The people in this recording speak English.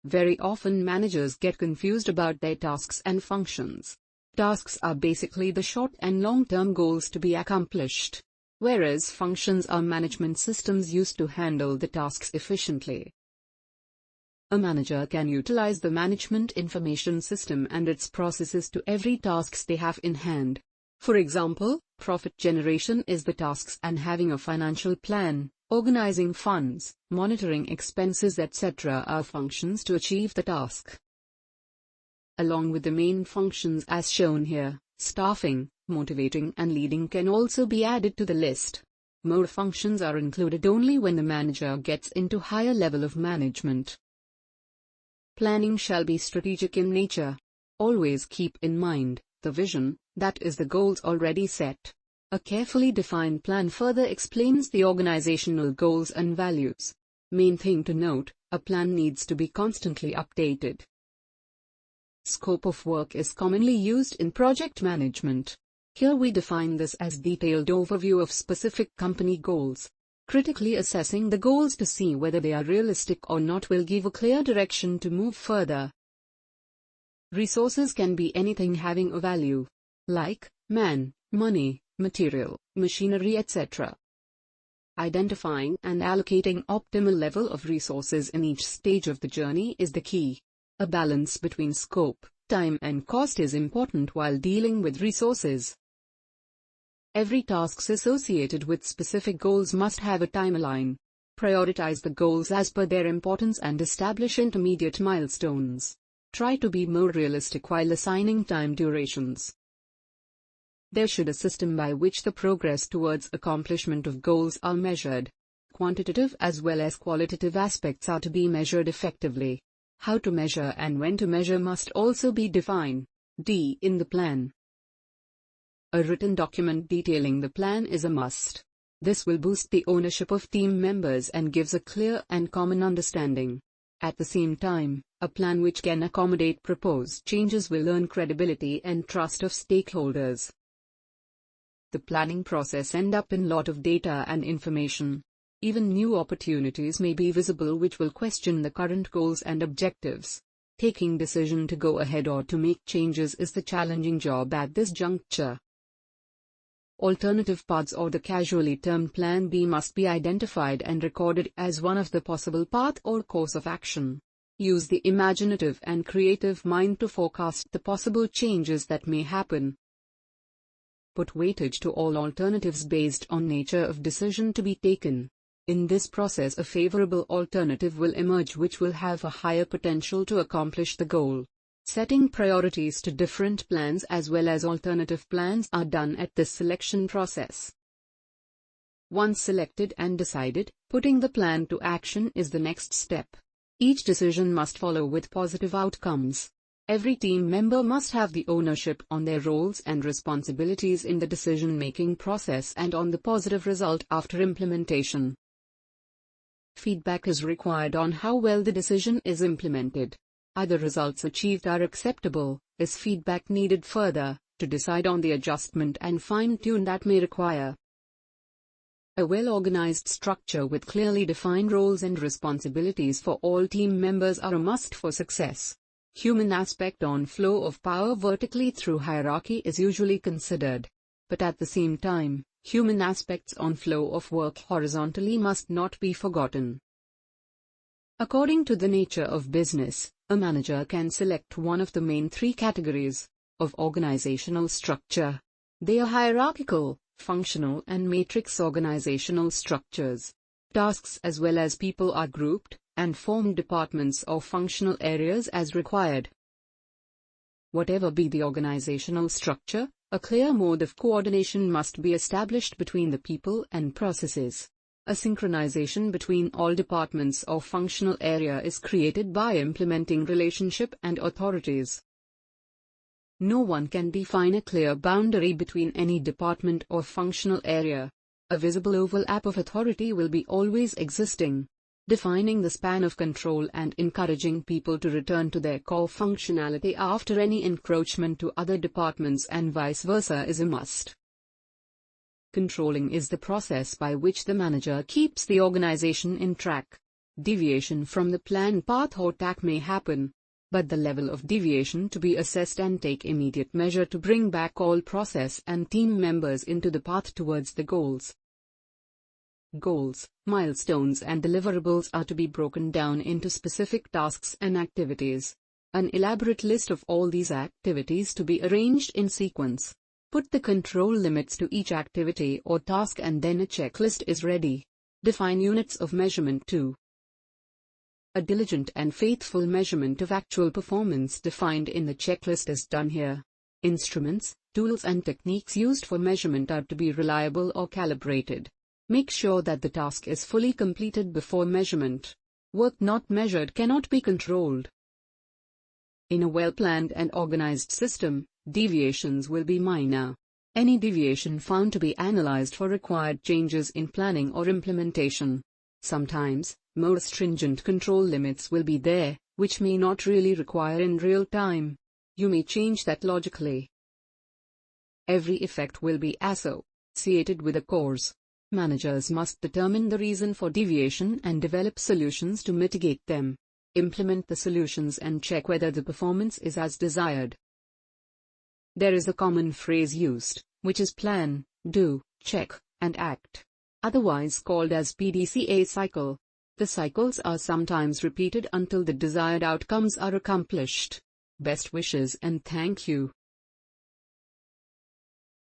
Very often managers get confused about their tasks and functions. Tasks are basically the short and long-term goals to be accomplished, whereas functions are management systems used to handle the tasks efficiently. A manager can utilize the management information system and its processes to every tasks they have in hand. For example, profit generation is the tasks and having a financial plan, organizing funds, monitoring expenses etc. are functions to achieve the task. Along with the main functions as shown here, staffing, motivating and leading can also be added to the list. More functions are included only when the manager gets into higher level of management. Planning shall be strategic in nature. Always keep in mind the vision, that is the goals already set. A carefully defined plan further explains the organizational goals and values. Main thing to note, a plan needs to be constantly updated. Scope of work is commonly used in project management. Here we define this as detailed overview of specific company goals. Critically assessing the goals to see whether they are realistic or not will give a clear direction to move further. Resources can be anything having a value, like man, money, material, machinery etc. Identifying and allocating optimal level of resources in each stage of the journey is the key. A balance between scope, time and cost is important while dealing with resources. Every task associated with specific goals must have a timeline. Prioritize the goals as per their importance and establish intermediate milestones. Try to be more realistic while assigning time durations. There should be a system by which the progress towards accomplishment of goals are measured. Quantitative as well as qualitative aspects are to be measured effectively. How to measure and when to measure must also be defined. D. In the plan. A written document detailing the plan is a must. This will boost the ownership of team members and gives a clear and common understanding. At the same time, a plan which can accommodate proposed changes will earn credibility and trust of stakeholders. The planning process ends up in lot of data and information. Even new opportunities may be visible which will question the current goals and objectives. Taking decision to go ahead or to make changes is the challenging job at this juncture. Alternative paths or the casually termed Plan B must be identified and recorded as one of the possible path or course of action. Use the imaginative and creative mind to forecast the possible changes that may happen. Put weightage to all alternatives based on nature of decision to be taken. In this process a favorable alternative will emerge which will have a higher potential to accomplish the goal. Setting priorities to different plans as well as alternative plans are done at this selection process. Once selected and decided, putting the plan to action is the next step. Each decision must follow with positive outcomes. Every team member must have the ownership on their roles and responsibilities in the decision-making process and on the positive result after implementation. Feedback is required on how well the decision is implemented. Are the results achieved are acceptable? Is feedback needed further, to decide on the adjustment and fine-tune that may require? A well-organized structure with clearly defined roles and responsibilities for all team members are a must for success. Human aspect on flow of power vertically through hierarchy is usually considered. But at the same time, human aspects on flow of work horizontally must not be forgotten. According to the nature of business, a manager can select one of the main three categories of organizational structure. They are hierarchical, functional and matrix organizational structures. Tasks as well as people are grouped and form departments or functional areas as required. Whatever be the organizational structure, a clear mode of coordination must be established between the people and processes. A synchronization between all departments or functional area is created by implementing relationship and authorities. No one can define a clear boundary between any department or functional area. A visible overlap of authority will be always existing. Defining the span of control and encouraging people to return to their core functionality after any encroachment to other departments and vice versa is a must. Controlling is the process by which the manager keeps the organization in track. Deviation from the planned path or track may happen, but the level of deviation to be assessed and take immediate measure to bring back all process and team members into the path towards the goals. Goals, milestones and deliverables are to be broken down into specific tasks and activities. An elaborate list of all these activities to be arranged in sequence. Put the control limits to each activity or task and then a checklist is ready. Define units of measurement too. A diligent and faithful measurement of actual performance defined in the checklist is done here. Instruments, tools and techniques used for measurement are to be reliable or calibrated. Make sure that the task is fully completed before measurement. Work not measured cannot be controlled. In a well-planned and organized system, deviations will be minor. Any deviation found to be analyzed for required changes in planning or implementation. Sometimes, more stringent control limits will be there, which may not really require in real time. You may change that logically. Every effect will be associated with a cause. Managers must determine the reason for deviation and develop solutions to mitigate them. Implement the solutions and check whether the performance is as desired. There is a common phrase used, which is plan, do, check, and act, otherwise called as PDCA cycle. The cycles are sometimes repeated until the desired outcomes are accomplished. Best wishes and thank you.